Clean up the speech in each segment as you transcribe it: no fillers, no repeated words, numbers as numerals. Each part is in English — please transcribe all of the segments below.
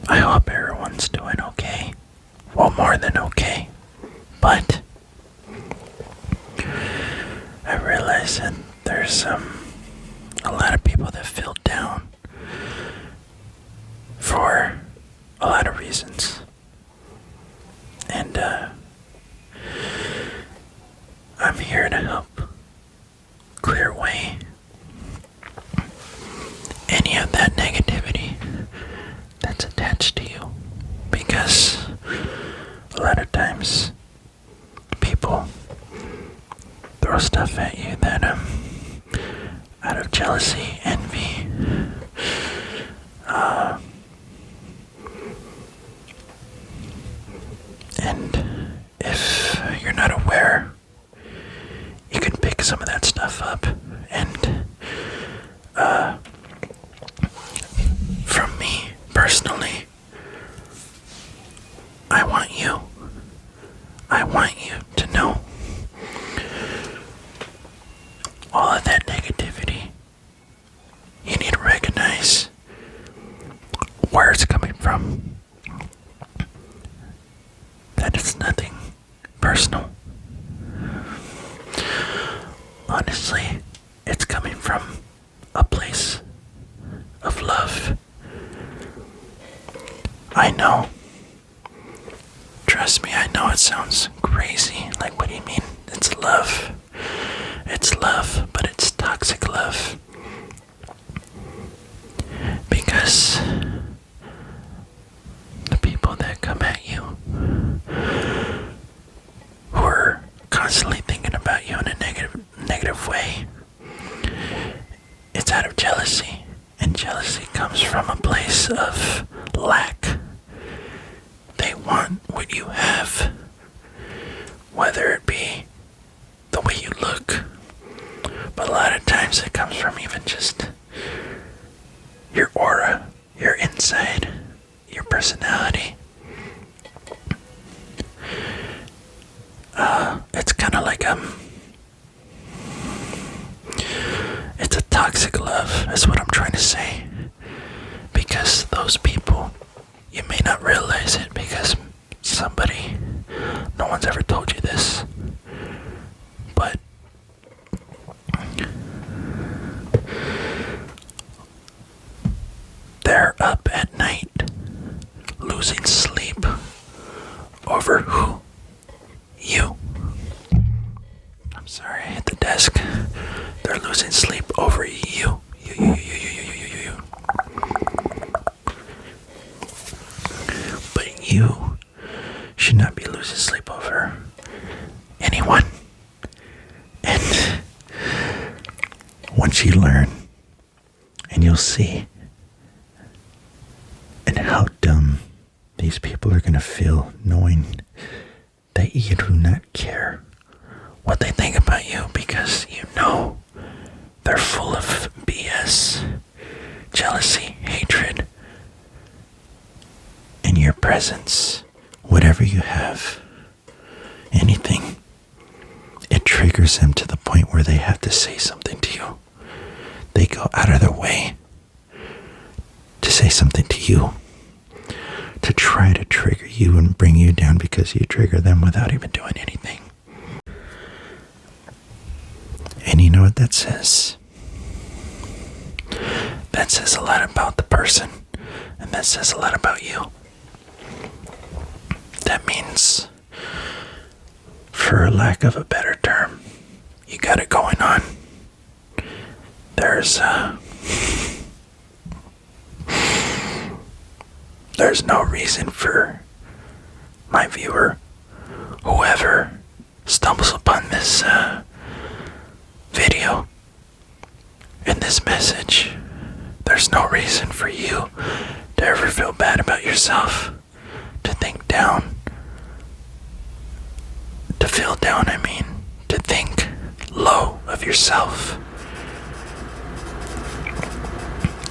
I hope everyone's doing okay. Well, more than okay. But I realize that there's a lot of people that feel down for a lot of reasons. And I'm here to help clear away any of that negativity that's attached to you, because a lot of times people throw stuff at you that out of jealousy, envy, and if you're not aware, you can pick some of that stuff up. And from me personally, I want you to know all of that negativity. You need to recognize where it's coming from. That it's nothing personal. Honestly, it's coming from a place of love. I know. Trust me, I know it sounds crazy. Like, what do you mean? It's love. It's love, but it's toxic love. Because the people that come at you, who are constantly thinking about you in a negative way, it's out of jealousy. And jealousy comes from a place of lack. They want what you have, whether it be the way you look, but a lot of times it comes from even just your aura, your inside, your personality. It's kind of like it's a toxic love, is what I'm trying to say. Because those people, you may not realize it because no one's ever told you this, but they're up at night losing sleep over who? You. I'm sorry, I hit the desk. They're losing sleep over you. You. But you should not be losing sleep over anyone. And once you learn, and you'll see, and how dumb these people are going to feel knowing that you do not care what they think about you, because you know they're full of BS, jealousy, hatred. In your presence, whatever you have, anything, it triggers them to the point where they have to say something to you. They go out of their way to say something to you, to try to trigger you and bring you down because you trigger them without even doing anything. And you know what that says? That says a lot about the person, and that says a lot about you. That means, for lack of a better term, you got it going on. There's no reason for my viewer, whoever stumbles upon this video and this message, there's no reason for you to ever feel bad about yourself, to think down, to feel down, to think low of yourself.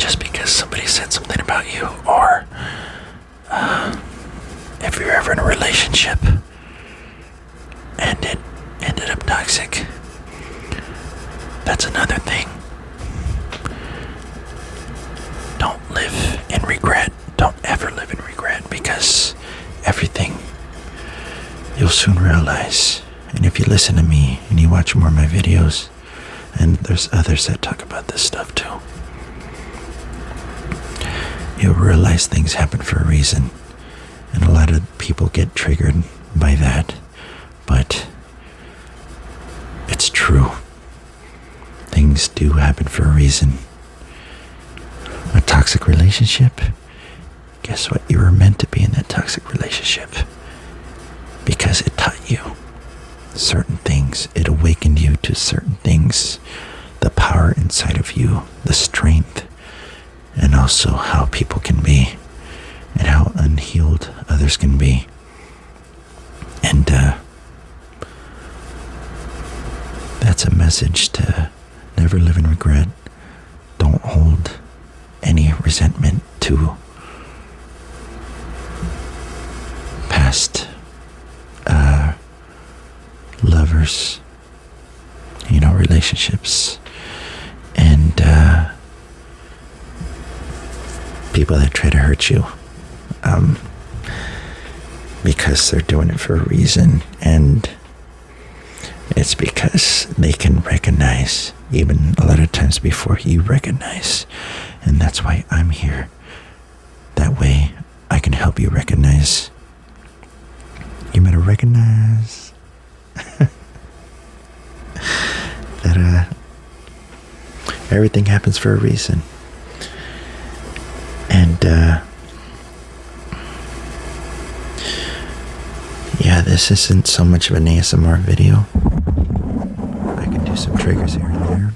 just because somebody said something about you, or if you're ever in a relationship and it ended up toxic, that's another thing. Don't live in regret. Don't ever live in regret, because everything you'll soon realize. And if you listen to me and you watch more of my videos, and there's others that talk about this stuff too, you'll realize things happen for a reason. And a lot of people get triggered by that, but it's true. Things do happen for a reason. A toxic relationship, guess what? You were meant to be in that toxic relationship because it taught you certain things. It awakened you to certain things, the power inside of you, the strength, and also how people can be and how unhealed others can be. And that's a message to never live in regret. Don't hold any resentment to past lovers, relationships, and people that try to hurt you, because they're doing it for a reason, and it's because they can recognize, even a lot of times before you recognize. And that's why I'm here. That way I can help you recognize. You better recognize that everything happens for a reason. And yeah, this isn't so much of an ASMR video. I can do some triggers here and there.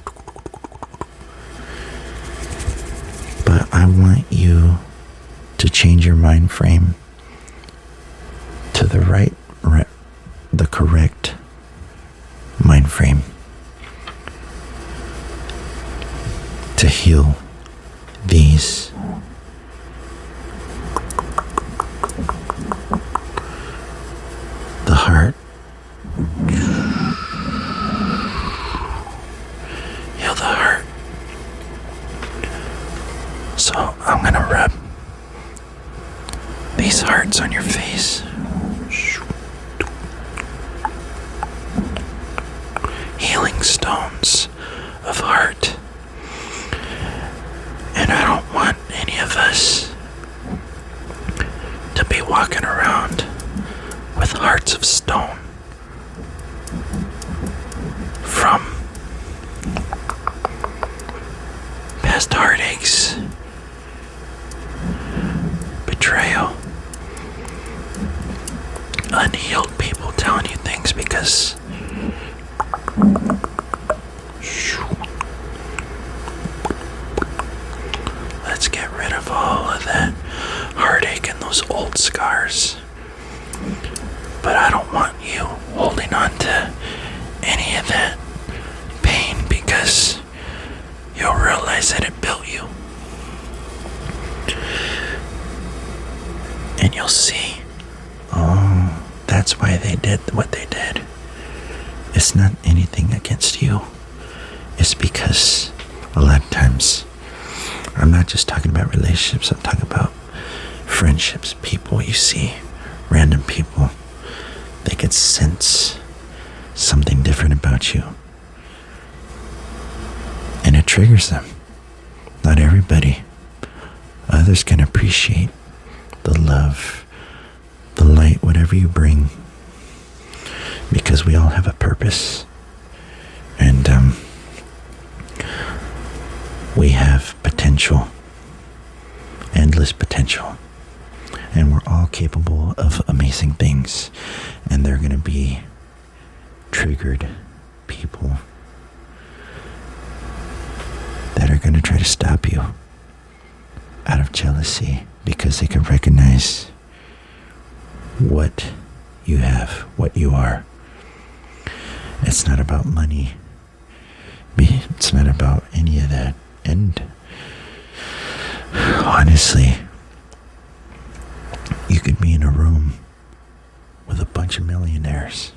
But I want you to change your mind frame to the the correct mind frame to heal these the heart. Heal the heart. So I'm gonna rub these hearts on your face. Healing stones of heart. And I don't want any of us to be walking around with hearts of stone from past heartaches, betrayal, unhealed people telling you things because let's get rid of all of that heartache and those old scars. But I don't want you holding on to any of that pain, because you'll realize that it built you. And you'll see, oh, that's why they did what they did. It's not anything against you. It's because a lot of times, I'm not just talking about relationships, I'm talking about friendships, people you see, random people. They could sense something different about you. And it triggers them. Not everybody. Others can appreciate the love, the light, whatever you bring. Because we all have a purpose. And we have potential. Endless potential. And we're all capable of amazing things. And they're going to be triggered people that are going to try to stop you out of jealousy, because they can recognize what you have, what you are. It's not about money. It's not about any of that. And Honestly, you could be in a room with a bunch of millionaires,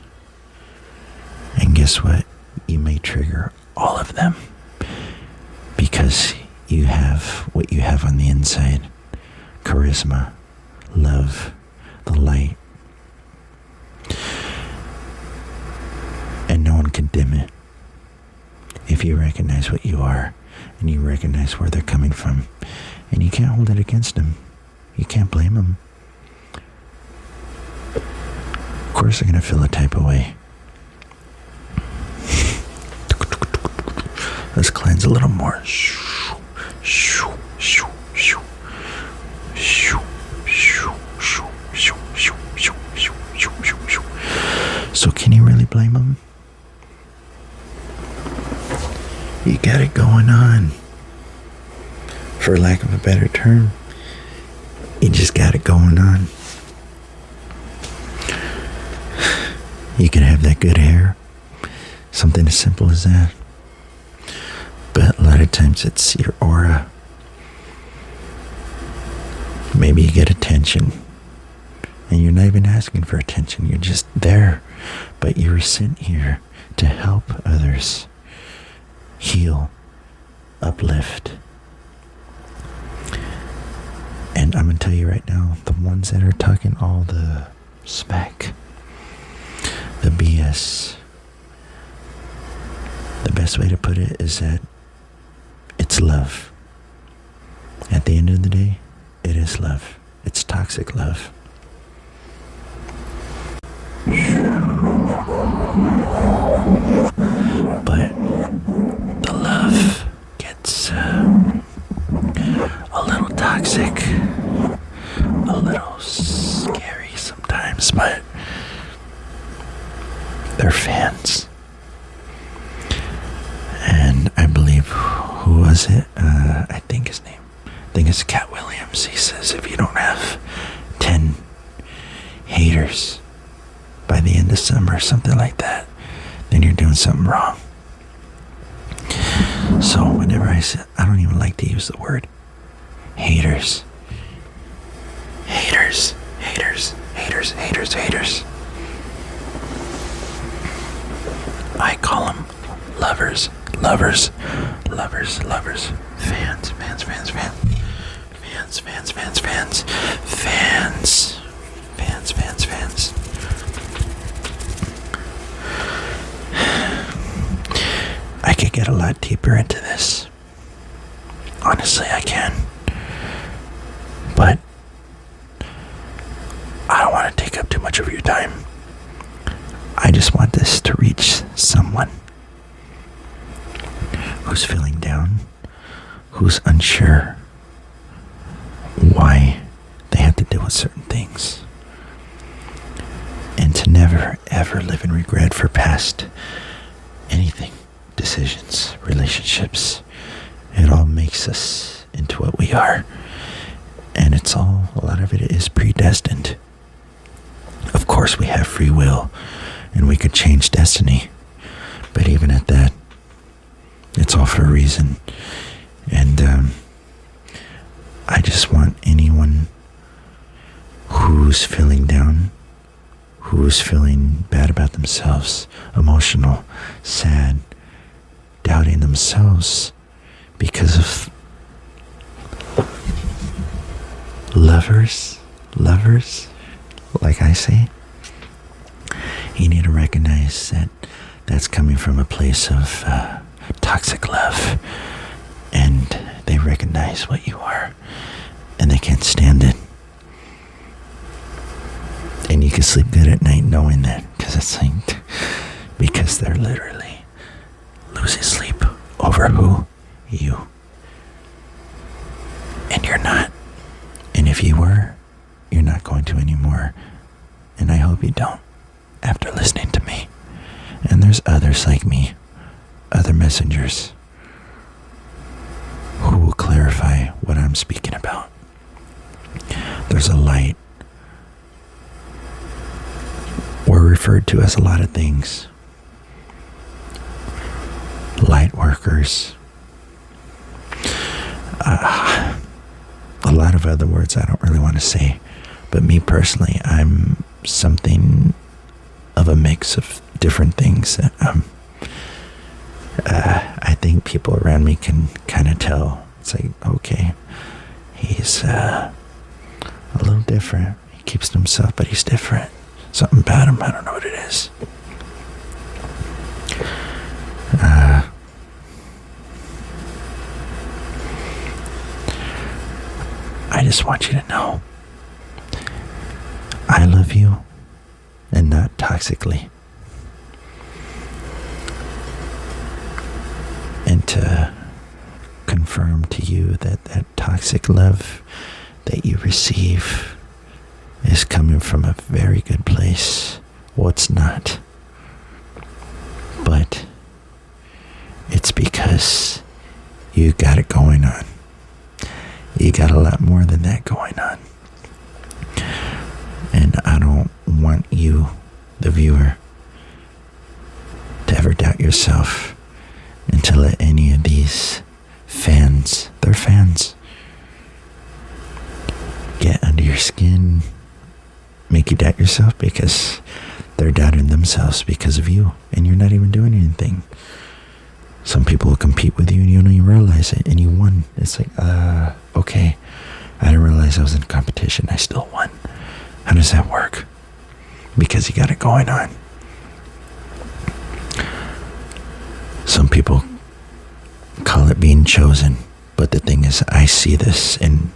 and guess what? You may trigger all of them because you have what you have on the inside: charisma, love, the light. And no one can dim it. If you recognize what you are and you recognize where they're coming from, and you can't hold it against them, you can't blame them. Of course they're going to feel a type of way. Let's cleanse a little more. So can you really blame them? You got it going on. For lack of a better term, you just got it going on. You can have that good hair. Something as simple as that. But a lot of times it's your aura. Maybe you get attention. And you're not even asking for attention. You're just there. But you were sent here to help others. Heal. Uplift. And I'm going to tell you right now, the ones that are talking all the smack, the BS, the best way to put it is that it's love. At the end of the day, it is love. It's toxic love. But the love gets a little toxic, a little scary sometimes, but they're fans. And I believe, who was it? I think it's Cat Williams. He says if you don't have 10 haters by the end of summer, something like that, then you're doing something wrong. So whenever I don't even like to use the word haters. Haters. I call them lovers. Fans. I could get a lot deeper into this. Honestly, I can. But I don't want to take up too much of your time. I just want this to reach someone who's feeling down, who's unsure why they have to deal with certain things, and to never ever live in regret for past anything, decisions, relationships. It all makes us into what we are, and a lot of it is predestined. Of course we have free will and we could change destiny, but even at that, it's all for a reason. And I just want anyone who's feeling down, who's feeling bad about themselves, emotional, sad, doubting themselves because of lovers, like I say, you need to recognize that that's coming from a place of toxic love, and they recognize what you are, and they can't stand it. And you can sleep good at night knowing that, because they're literally losing sleep over who? You. And you're not. And if you were, you're not going to anymore. And I hope you don't, after listening to me. And there's others like me, other messengers, who will clarify what I'm speaking about. There's a light. We're referred to as a lot of things. Light workers. a lot of other words I don't really want to say. But me personally, I'm something of a mix of different things. I think people around me can kind of tell. It's like, okay, he's a little different. He keeps to himself, but he's different. Something about him, I don't know what it is. I just want you to know I love you, and not toxically. And to confirm to you that that toxic love that you receive is coming from a very good place. Well, it's not. But it's because you got it going on. You got a lot more than that going on. And I don't want you, the viewer, to ever doubt yourself and to let any of these fans, they're fans, get under your skin, make you doubt yourself, because they're doubting themselves because of you, and you're not even doing anything. Some people will compete with you and you don't even realize it, and you won. It's like, okay, I didn't realize I was in competition. I still won. How does that work? Because you got it going on. Some people call it being chosen, but the thing is, I see this in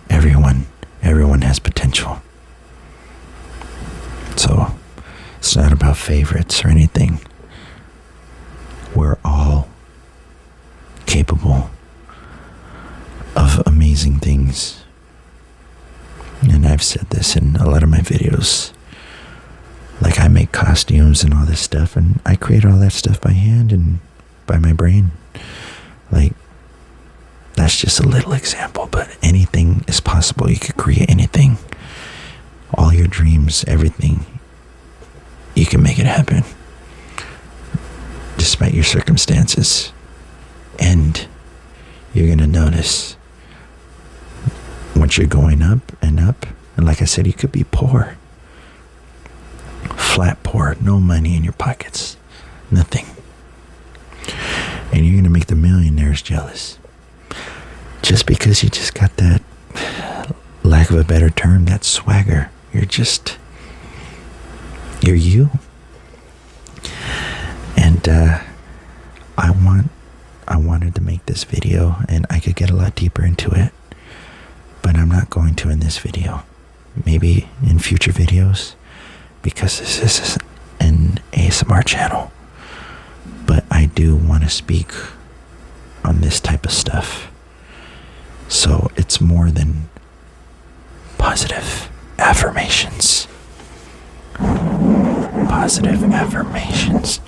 everyone. Everyone has potential. So it's not about favorites or anything. We're all capable of amazing things. And I've said this in a lot of my videos. Like, I make costumes and all this stuff, and I create all that stuff by hand and by my brain. Like, that's just a little example, but anything is possible. You could create anything. All your dreams, everything, you can make it happen. Despite your circumstances. And you're going to notice once you're going up, and like I said, you could be poor, flat poor, no money in your pockets, nothing, and you're going to make the millionaires jealous just because you just got that, lack of a better term, that swagger. You're you. And I wanted to make this video, and I could get a lot deeper into it, but I'm not going to in this video. Maybe in future videos, because this is an ASMR channel. But I do want to speak on this type of stuff. So it's more than positive affirmations. Positive affirmations.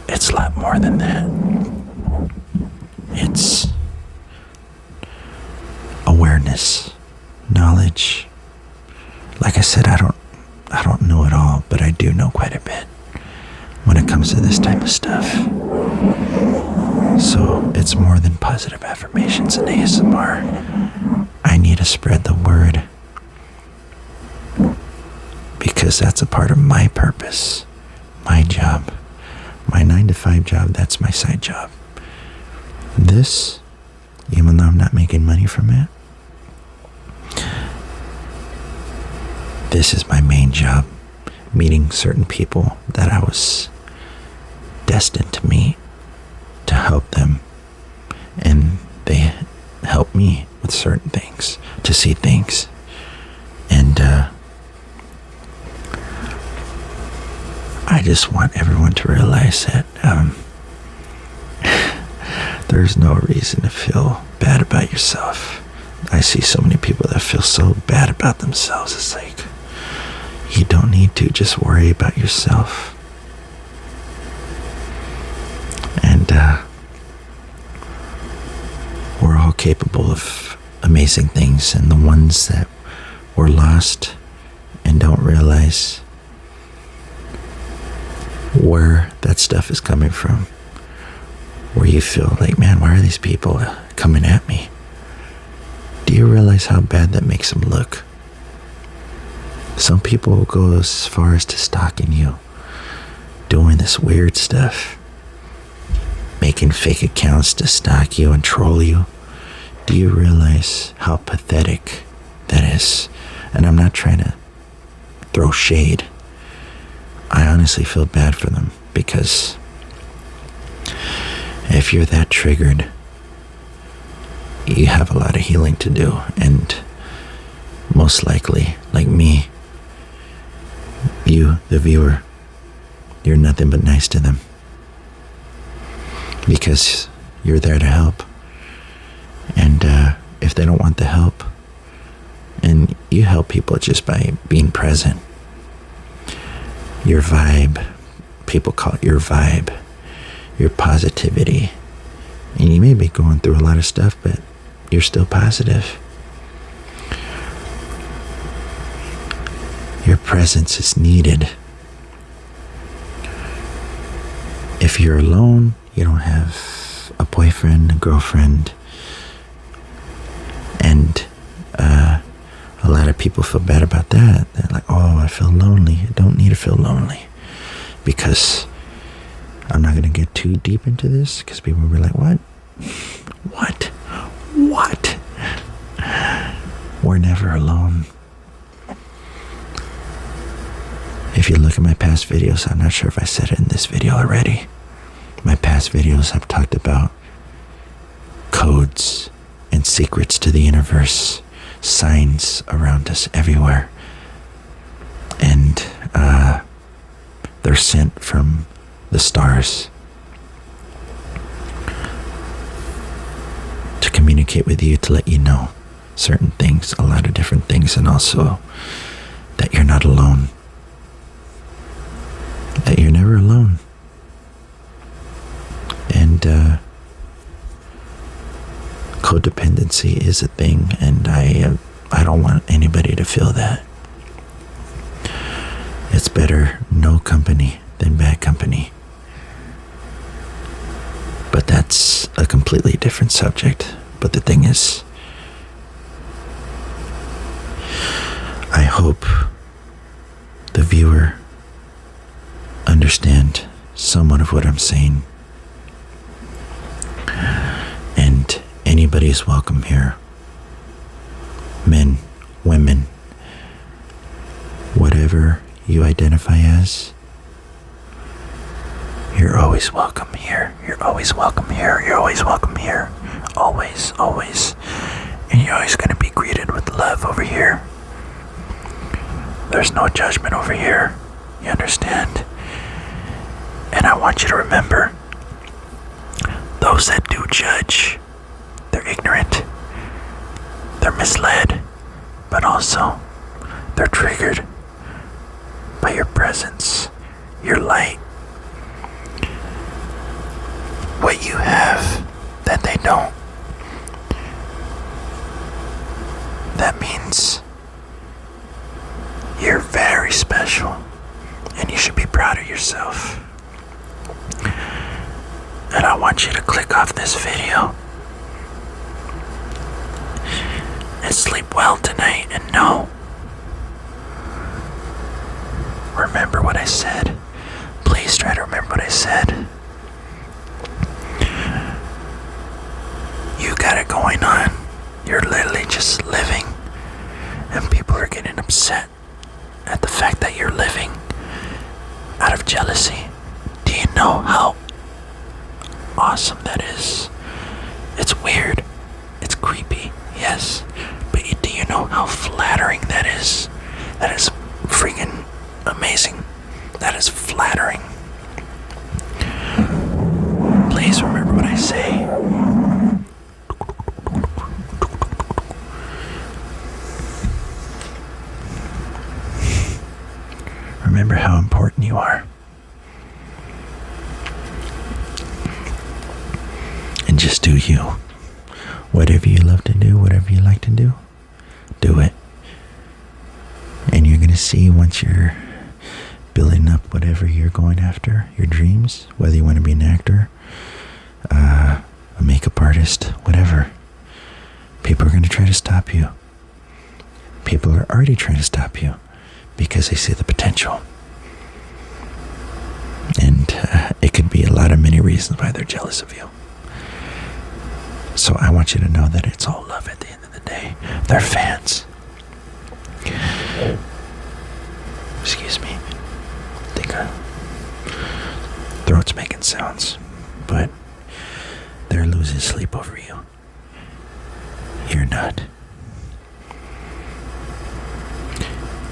It's a lot more than that. It's awareness, knowledge. Like I said, I don't know it all, but I do know quite a bit when it comes to this type of stuff. So it's more than positive affirmations in ASMR. I need to spread the word, because that's a part of my purpose, my job, my 9-to-5 job. That's my side job. This, even though I'm not making money from it, this is my main job, meeting certain people that I was destined to meet, to help them, and they help me with certain things, to see things. And I just want everyone to realize that there's no reason to feel bad about yourself. I see so many people that feel so bad about themselves. It's like, you don't need to. Just worry about yourself. And we're all capable of amazing things, and the ones that were lost and don't realize where that stuff is coming from, where you feel like, man, why are these people coming at me? Do Do you realize how bad that makes them look? Some people will go as far as to stalking you, doing this weird stuff, making fake accounts to stalk you and troll you. Do you realize how pathetic that is? And I'm not trying to throw shade. I honestly feel bad for them, because if you're that triggered, you have a lot of healing to do, and most likely, like me, you, the viewer, you're nothing but nice to them, because you're there to help. And if they don't want the help, and you help people just by being present, your vibe, people call it your vibe, your positivity, and you may be going through a lot of stuff, but you're still positive. Your presence is needed. If you're alone, you don't have a boyfriend, a girlfriend, and a lot of people feel bad about that. They're like, oh, I feel lonely. I don't need to feel lonely. Because I'm not going to get too deep into this, because people will be like, what? What? We're never alone. If you look at my past videos, I'm not sure if I said it in this video already. My past videos, I've talked about codes and secrets to the universe, signs around us everywhere. And they're sent from the stars to communicate with you, to let you know certain things, a lot of different things, and also that you're not alone. That you're never alone. And codependency is a thing, and I don't want anybody to feel that. It's better no company than bad company. But that's a completely different subject. But the thing is, I hope the viewer understand somewhat of what I'm saying. And anybody is welcome here. Men, women, whatever you identify as, you're always welcome here. You're always welcome here. You're always welcome here. Always, always. And you're always going to be greeted with love over here. There's no judgment over here. You understand? And I want you to remember, those that do judge, they're ignorant, they're misled, but also they're triggered by your presence, your light, what you have that they don't. That means you're very special, and you should be proud of yourself. And I want you to click off this video and sleep well tonight, and know, remember what I said. Please try to remember what I said. You got it going on. You're literally just living, and people are getting upset at the fact that you're living out of jealousy. Do you know how awesome that is? It's weird. It's creepy, yes. But do you know how flattering that is? That is freaking amazing. That is flattering. Please remember what I say. Remember how important you are. And just do you. Whatever you love to do, whatever you like to do, do it. And you're going to see, once you're building up whatever you're going after, your dreams, whether you want to be an actor, a makeup artist, whatever, People are going to try to stop you. People are already trying to stop you because they see the potential. And it could be a lot of many reasons why they're jealous of you. So I want you to know that it's all love at the end of the day. They're fans. Excuse me. I think throat's making sounds. But they're losing sleep over you. You're not.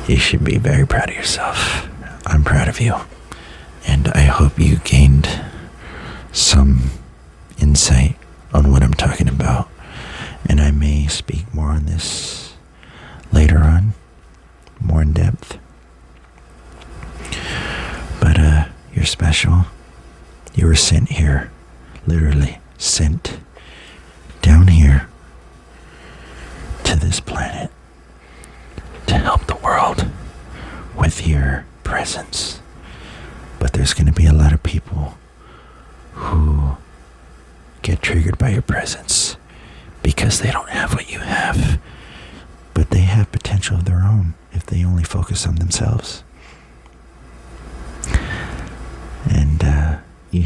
You should be very proud of yourself. I'm proud of you. And I hope you gained some insight on what I'm talking about. And I may speak more on this later on, more in depth. But you're special. You were sent here, literally sent down here to this planet to help the world with your presence. But there's going to be a lot of people who get triggered by your presence because they don't have what you have, but they have potential of their own if they only focus on themselves. And you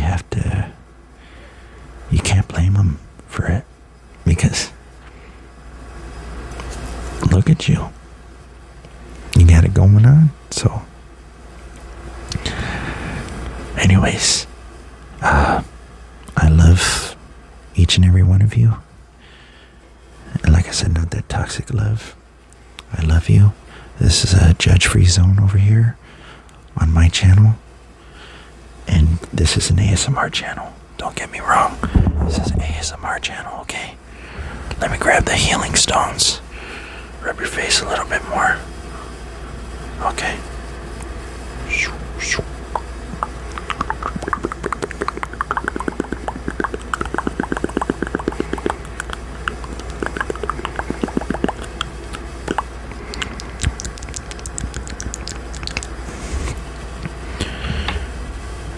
can't blame them for it because look at you. You got it going on. So anyways, I love each and every one of you. And like I said, not that toxic love. I love you. This is a judge-free zone over here on my channel. And this is an ASMR channel. Don't get me wrong. This is an ASMR channel, okay? Let me grab the healing stones. Rub your face a little bit more. Okay.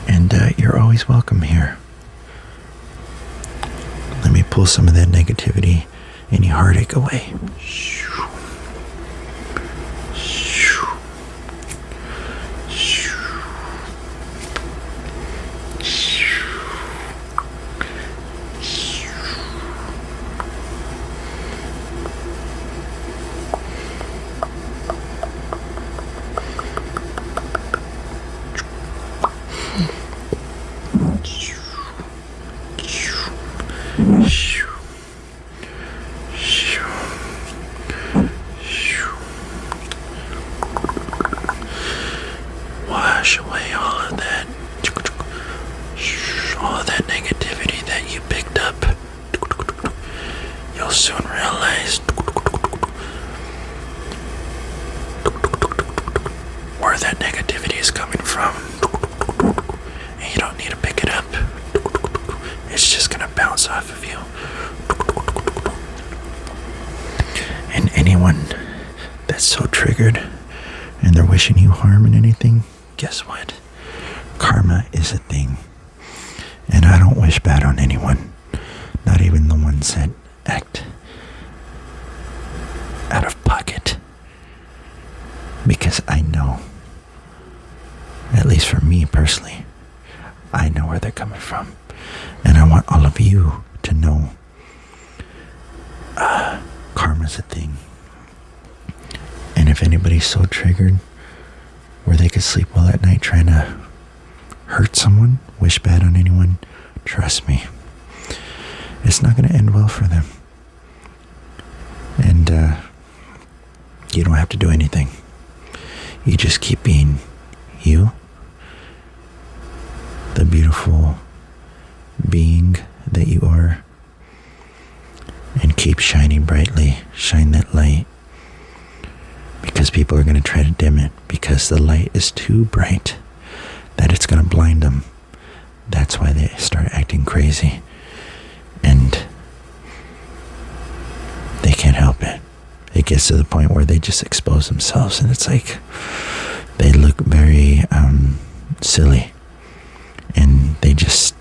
And you're always welcome here. Let me pull some of that negativity, any heartache away. Wash away all of that negativity that you picked up. You'll soon realize where that negativity is coming from. And you don't need to pick it up. It's just gonna bounce off of you. And anyone that's so triggered and they're wishing you harm and anything, guess what? Karma is a thing. And I don't wish bad on anyone. Not even the ones that act out of pocket. Because I know, at least for me personally, I know where they're coming from. And I want all of you to know karma's a thing. And if anybody's so triggered where they could sleep well at night trying to hurt someone, wish bad on anyone, trust me, it's not going to end well for them. And you don't have to do anything. You just keep being you, the beautiful being that you are, and keep shining brightly. Shine that light, because people are going to try to dim it because the light is too bright that it's going to blind them. That's why they start acting crazy, and they can't help it. It gets to the point where they just expose themselves, and it's like they look very silly, and they just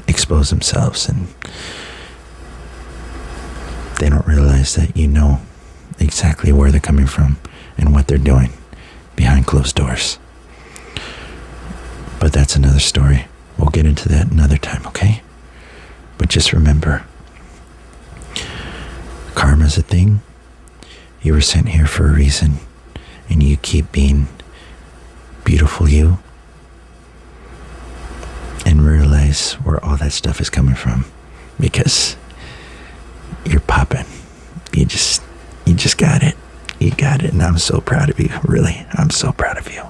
expose themselves, and They don't realize that you know exactly where they're coming from and what they're doing behind closed doors. But that's another story. We'll get into that another time, okay? But just remember, karma's a thing. You were sent here for a reason, and you keep being beautiful you, and realize where all that stuff is coming from, because you're popping. You just got it. You got it, and I'm so proud of you. Really, I'm so proud of you.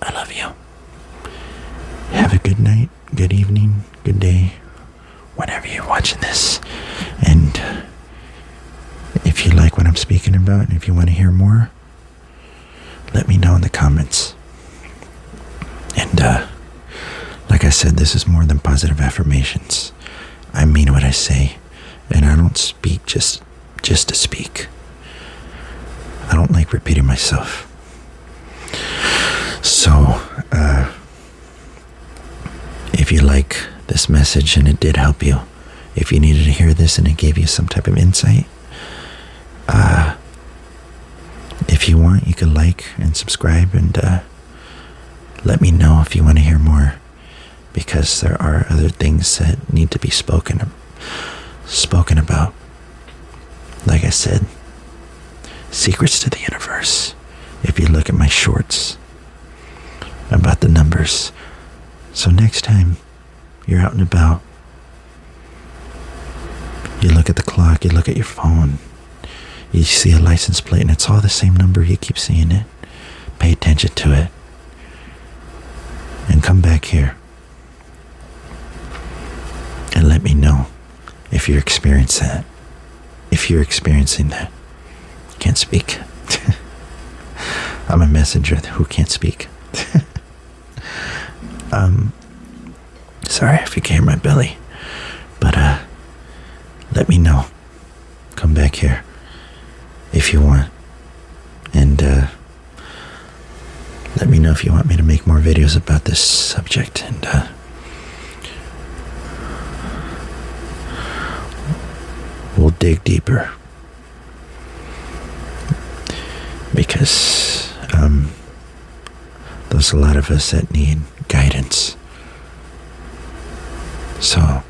I love you. Have a good night, good evening, good day, whenever you're watching this. And if you like what I'm speaking about, and if you want to hear more, let me know in the comments. And like I said, this is more than positive affirmations. I mean what I say, and I don't speak just to speak. I don't like repeating myself. So, if you like this message and it did help you, if you needed to hear this and it gave you some type of insight, if you want, you can like and subscribe, and let me know if you want to hear more, because there are other things that need to be spoken about. Like I said, secrets to the universe. If you look at my shorts about the numbers. So next time you're out and about, you look at the clock, you look at your phone, you see a license plate and it's all the same number, you keep seeing it. Pay attention to it. And come back here and let me know if you're experiencing that. If you're experiencing that. Can't speak. I'm a messenger who can't speak. Sorry if you can hear my belly. But let me know. Come back here if you want. And let me know if you want me to make more videos about this subject. And we'll dig deeper. Because there's a lot of us that need guidance. So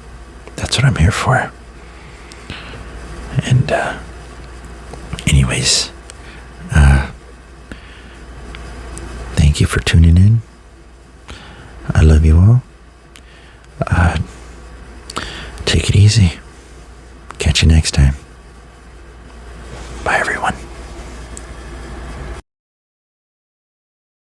that's what I'm here for. And anyways, thank you for tuning in. I love you all. Take it easy. Catch you next time. Bye, everyone.